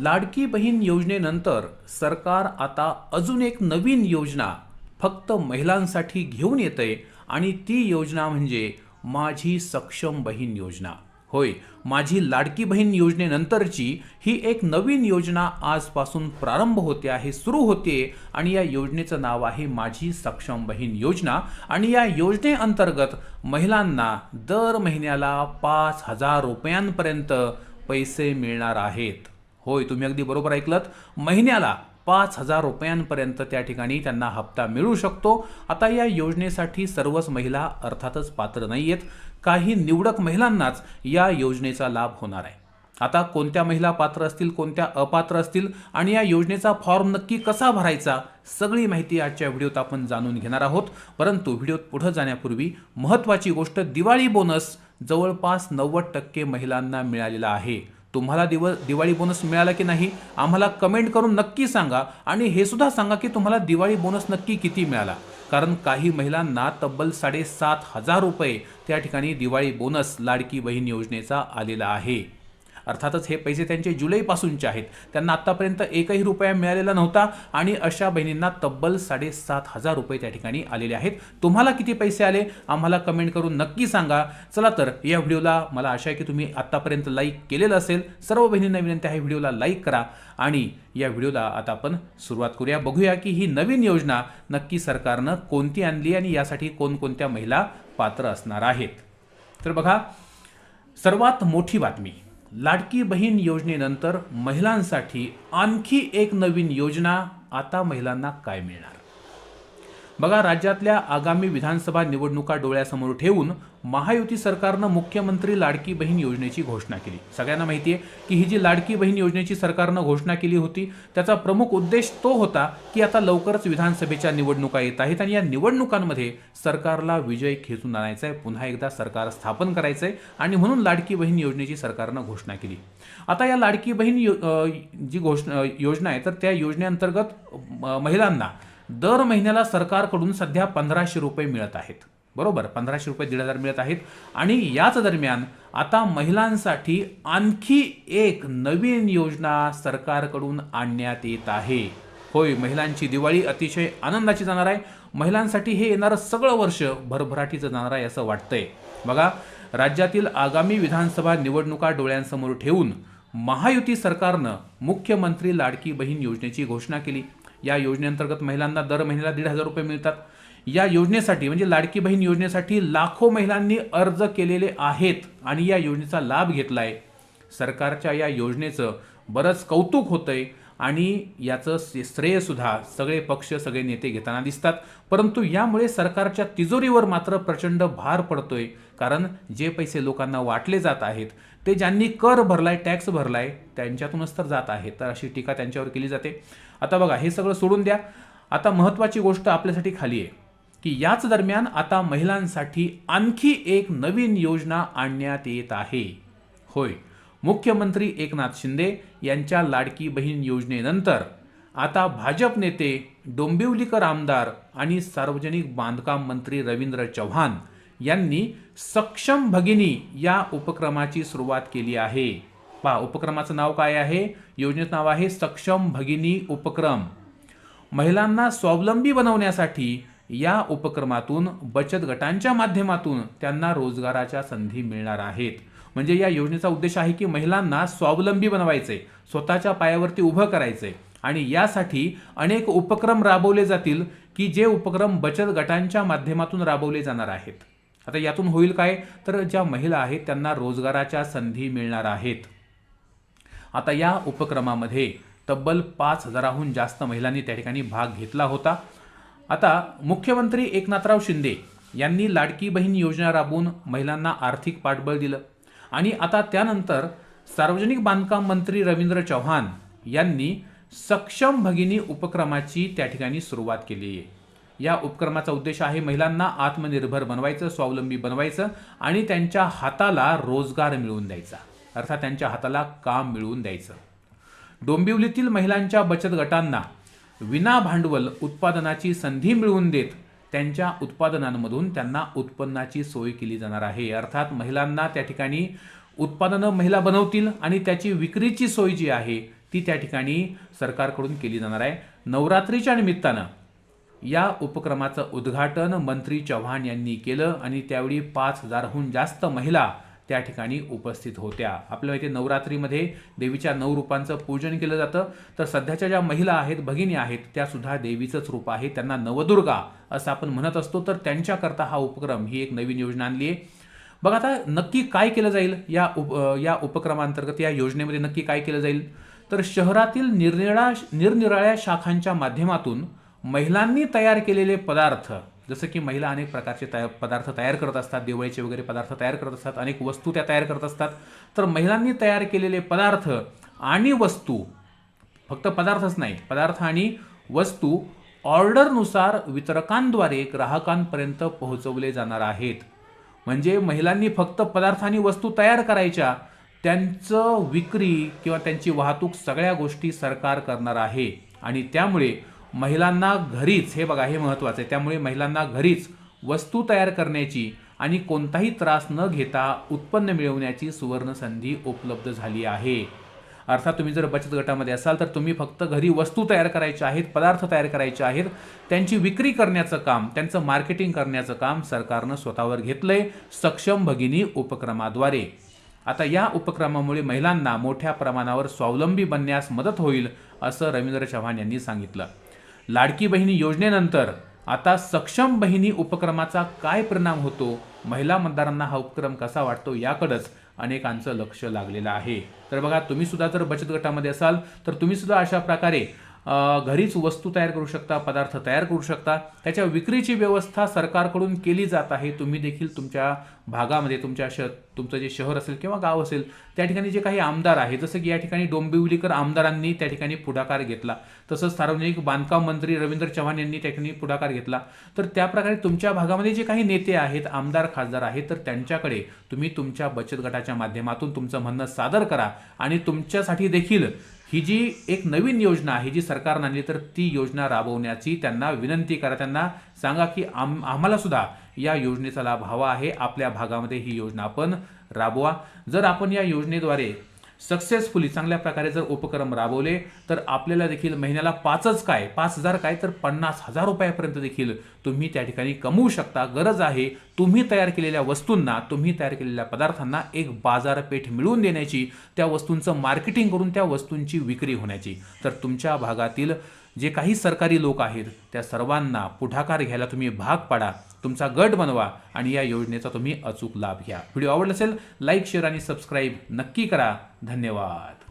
लाडकी बहीण योजनेनंतर सरकार आता अजून एक नवीन योजना फक्त महिलांसाठी घेऊन येतंय आणि ती योजना म्हणजे माझी सक्षम बहीण योजना. होय, माझी लाडकी बहीण योजनेनंतरची ही एक नवीन योजना आजपासून प्रारंभ होते आहे, सुरू होते आणि या योजनेचं नाव आहे माझी सक्षम बहीण योजना. आणि या योजनेअंतर्गत महिलांना दर महिन्याला 5,000 रुपयांपर्यंत पैसे मिळणार आहेत. होय, तुम्ही अगदी बरोबर ऐकलत, महिन्याला 5,000 रुपयांपर्यंत त्या ठिकाणी त्यांना हप्ता मिळू शकतो. आता या योजनेसाठी सर्वच महिला अर्थातच पात्र नाही आहेत. काही निवडक महिलांनाच या योजनेचा लाभ होणार आहे. आता कोणत्या महिला पात्र असतील, कोणत्या अपात्र असतील आणि या योजनेचा फॉर्म नक्की कसा भरायचा, सगळी माहिती आजच्या व्हिडिओत आपण जाणून घेणार आहोत. परंतु व्हिडिओत पुढे जाण्यापूर्वी महत्त्वाची गोष्ट, दिवाळी बोनस जवळपास 90% महिलांना मिळालेला आहे. तुम्हाला दिवाळी बोनस मिळाला की नाही आम्हाला कमेंट करून नक्की सांगा. आणि हे सुद्धा सांगा की तुम्हाला दिवाळी बोनस नक्की किती मिळाला, कारण काही महिलांना तब्बल 7,500 रुपये त्या ठिकाणी दिवाळी बोनस लाडकी बहीण योजनेचा आलेला आहे. अर्थातच हे पैसे त्यांचे जुलैपासूनचे आहेत, त्यांना आत्तापर्यंत एकही रुपया मिळालेला नव्हता आणि अशा बहिणींना तब्बल 7,500 रुपये त्या ठिकाणी आलेले आहेत. तुम्हाला किती पैसे आले आम्हाला कमेंट करून नक्की सांगा. चला तर या व्हिडिओला, मला आशा आहे की तुम्ही आत्तापर्यंत लाईक केलेलं असेल. सर्व बहिणींना विनंती आहे, व्हिडिओला लाईक करा आणि या व्हिडिओला आता आपण सुरुवात करूया. बघूया की ही नवीन योजना नक्की सरकारनं कोणती आणली आणि यासाठी कोणकोणत्या महिला पात्र असणार आहेत. तर बघा, सर्वात मोठी बातमी, लाडकी बहीण योजनेनंतर महिलांसाठी आणखी एक नवीन योजना. आता महिलांना काय मिळणार? बघा, राज्यातल्या आगामी विधानसभा निवडणुका डोळ्यासमोर ठेवून महायुती सरकारनं मुख्यमंत्री लाडकी बहीण योजनेची घोषणा केली. सगळ्यांना माहिती आहे की ही जी लाडकी बहीण योजनेची सरकारनं घोषणा केली होती त्याचा प्रमुख उद्देश तो होता की आता लवकरच विधानसभेच्या निवडणुका येत आहेत आणि या निवडणुकांमध्ये सरकारला विजय खेचून आणायचा आहे, पुन्हा एकदा सरकार स्थापन करायचं आहे आणि म्हणून लाडकी बहीण योजनेची सरकारनं घोषणा केली. आता या लाडकी बहीण जी योजना आहे, तर त्या योजनेअंतर्गत महिलांना दर महिन्याला सरकारकडून सध्या 1,500 रुपये मिळत आहेत. बरोबर, 1,500 रुपये 1,500 मिळत आहेत. आणि याच दरम्यान आता महिलांसाठी आणखी एक नवीन योजना सरकारकडून आणण्यात येत आहे. होय, महिलांची दिवाळी अतिशय आनंदाची जाणार आहे. महिलांसाठी हे येणारं सगळं वर्ष भरभराटीचं जाणार आहे असं वाटतंय. बघा, राज्यातील आगामी विधानसभा निवडणुका डोळ्यांसमोर ठेवून महायुती सरकारनं मुख्यमंत्री लाडकी बहीण योजनेची घोषणा केली. या योजनेअंतर्गत महिलांना दर महिन्याला 1,500 रुपये मिळतात. या योजनेसाठी म्हणजे लाडकी बहीण योजनेसाठी लाखो महिलांनी अर्ज केलेले आहेत आणि या योजनेचा लाभ घेतलाय. सरकारच्या या योजनेचं बरंच कौतुक होतंय आणि याचं श्रेय सुद्धा सगळे पक्ष, सगळे नेते घेताना दिसतात. परंतु यामुळे सरकारच्या तिजोरीवर मात्र प्रचंड भार पडतोय, कारण जे पैसे लोकांना वाटले जात आहेत ते ज्यांनी कर भरलाय, टॅक्स भरलाय, त्यांच्यातूनच तर जात आहेत. तर अशी टीका त्यांच्यावर केली जाते. आता बघा, हे सगळं सोडून द्या. आता महत्त्वाची गोष्ट आपल्यासाठी खाली आहे की याच दरम्यान आता महिलांसाठी आणखी एक नवीन योजना आणण्यात येत आहे. होय, मुख्यमंत्री एकनाथ शिंदे यांच्या लाडकी बहीण योजनेनंतर आता भाजप नेते, डोंबिवलीकर आमदार आणि सार्वजनिक बांधकाम मंत्री रवींद्र चव्हाण यांनी सक्षम भगिनी या उपक्रमाची सुरुवात केली आहे. पहा, उपक्रमाचं नाव काय आहे? योजनेचं नाव आहे सक्षम भगिनी उपक्रम. महिलांना स्वावलंबी बनवण्यासाठी या उपक्रमातून बचत गटांच्या माध्यमातून त्यांना रोजगाराच्या संधी मिळणार आहेत. म्हणजे या योजनेचा उद्देश आहे की महिलांना स्वावलंबी बनवायचे, स्वतःच्या पायावरती उभं करायचे आणि यासाठी अनेक उपक्रम राबवले जातील की जे उपक्रम बचत गटांच्या माध्यमातून राबवले जाणार आहेत. आता यातून होईल काय, तर ज्या महिला आहेत त्यांना रोजगाराच्या संधी मिळणार आहेत. आता या उपक्रमामध्ये तब्बल 5,000हून जास्त महिलांनी त्या ठिकाणी भाग घेतला होता. आता मुख्यमंत्री एकनाथराव शिंदे यांनी लाडकी बहीण योजना राबवून महिलांना आर्थिक पाठबळ दिलं आणि आता त्यानंतर सार्वजनिक बांधकाम मंत्री रवींद्र चव्हाण यांनी सक्षम भगिनी उपक्रमाची त्या ठिकाणी सुरुवात केली आहे. या उपक्रमाचा उद्देश आहे महिलांना आत्मनिर्भर बनवायचं, स्वावलंबी बनवायचं आणि त्यांच्या हाताला रोजगार मिळवून द्यायचा, अर्थात त्यांच्या हाताला काम मिळवून द्यायचं. डोंबिवलीतील महिलांच्या बचत गटांना विना भांडवल उत्पादनाची संधी मिळवून देत त्यांच्या उत्पादनांमधून त्यांना उत्पन्नाची सोय केली जाणार आहे. अर्थात महिलांना त्या ठिकाणी उत्पादनं महिला बनवतील आणि त्याची विक्रीची सोय जी आहे ती त्या ठिकाणी सरकारकडून केली जाणार आहे. नवरात्रीच्या निमित्तानं या उपक्रमाचं उद्घाटन मंत्री चव्हाण यांनी केलं आणि त्यावेळी 5,000हून जास्त महिला त्या ठिकाणी उपस्थित होत्या. आपल्याला माहिती आहे नवरात्रीमध्ये देवीच्या 9 रूपांचं पूजन केलं जातं. तर सध्याच्या ज्या महिला आहेत, भगिनी आहेत, त्या सुद्धा देवीचंच रूप आहे. त्यांना नवदुर्गा असं आपण म्हणत असतो. तर त्यांच्याकरता हा उपक्रम, ही एक नवीन योजना आणली आहे. बघा आता नक्की काय केलं जाईल या उपक्रमांतर्गत, या योजनेमध्ये नक्की काय केलं जाईल. तर शहरातील निरनिराळ्या शाखांच्या माध्यमातून महिलांनी तयार केलेले पदार्थ, जसं की महिला अनेक प्रकारचे पदार्थ तयार करत असतात, दिवाळीचे वगैरे पदार्थ तयार करत असतात, अनेक वस्तू त्या तयार करत असतात. तर महिलांनी तयार केलेले पदार्थ आणि वस्तू, फक्त पदार्थच नाही, पदार्थ आणि वस्तू ऑर्डरनुसार वितरकांद्वारे ग्राहकांपर्यंत पोहोचवले जाणार आहेत. म्हणजे महिलांनी फक्त पदार्थ आणि वस्तू तयार करायच्या, त्यांचं विक्री किंवा त्यांची वाहतूक सगळ्या गोष्टी सरकार करणार आहे. आणि त्यामुळे महिलांना घरीच, हे बघा हे महत्त्वाचं आहे, त्यामुळे महिलांना घरीच वस्तू तयार करण्याची आणि कोणताही त्रास न घेता उत्पन्न मिळवण्याची सुवर्ण संधी उपलब्ध झाली आहे. अर्थात तुम्ही जर बचत गटामध्ये असाल तर तुम्ही फक्त घरी वस्तू तयार करायच्या आहेत, पदार्थ तयार करायचे आहेत, त्यांची विक्री करण्याचं काम, त्यांचं मार्केटिंग करण्याचं काम सरकारनं स्वतःवर घेतलंय सक्षम भगिनी उपक्रमाद्वारे. आता या उपक्रमामुळे महिलांना मोठ्या प्रमाणावर स्वावलंबी बनण्यास मदत होईल असं रवींद्र चव्हाण यांनी सांगितलं. लाडकी बहिणी योजनेनंतर आता सक्षम बहिणी उपक्रमाचा काय परिणाम होतो, महिला मतदारांना हा उपक्रम कसा वाटतो, याकडेच अनेकांचं लक्ष लागलेलं आहे. तर बघा, तुम्ही सुद्धा जर बचत गटामध्ये असाल तर तुम्ही सुद्धा अशा प्रकारे घरीच वस्तू तयार करू शकता, पदार्थ तयार करू शकता. त्याच्या विक्रीची व्यवस्था सरकारकडून केली जात आहे. तुम्ही देखील तुमच्या भागामध्ये, तुमचं जे शहर असेल किंवा गाव असेल त्या ठिकाणी जे काही आमदार आहेत, जसं की या ठिकाणी डोंबिवलीकर आमदारांनी त्या ठिकाणी पुढाकार घेतला, तसंच सार्वजनिक बांधकाम मंत्री रवींद्र चव्हाण यांनी त्या ठिकाणी पुढाकार घेतला. तर त्या प्रकारे तुमच्या भागामध्ये जे काही नेते आहेत, आमदार खासदार आहेत, तर त्यांच्याकडे तुम्ही तुमच्या बचत गटाच्या माध्यमातून तुमचं म्हणणं सादर करा आणि तुमच्यासाठी देखील ही जी एक नवीन योजना आहे जी सरकारने आणली, तर ती योजना राबवण्याची त्यांना विनंती करा. त्यांना सांगा की आम्हाला सुद्धा या योजनेचा लाभ हवा आहे, आपल्या भागामध्ये ही योजना आपण राबवा. जर आपण या योजनेद्वारे सक्सेसफुली चांगल्या प्रकारे जर उपक्रम राबवले तर आपल्याला देखील महिन्याला 5,000 काय तर 50,000 रुपयापर्यंत देखील तुम्ही त्या ठिकाणी कमवू शकता. गरज आहे तुम्ही तयार केलेल्या वस्तूंना, तुम्ही तयार केलेल्या पदार्थांना एक बाजारपेठ मिळवून देण्याची, त्या वस्तूंचं मार्केटिंग करून त्या वस्तूंची विक्री होण्याची. तर तुमच्या भागातील जे काही सरकारी लोक आहेत त्या सर्वांना पुढाकार घ्यायला तुम्ही भाग पाडा, तुमचा गट बनवा आणि या योजनेचा तुम्ही अचूक लाभ घ्या. व्हिडिओ आवडला असेल लाईक, शेअर आणि सबस्क्राईब नक्की करा. धन्यवाद.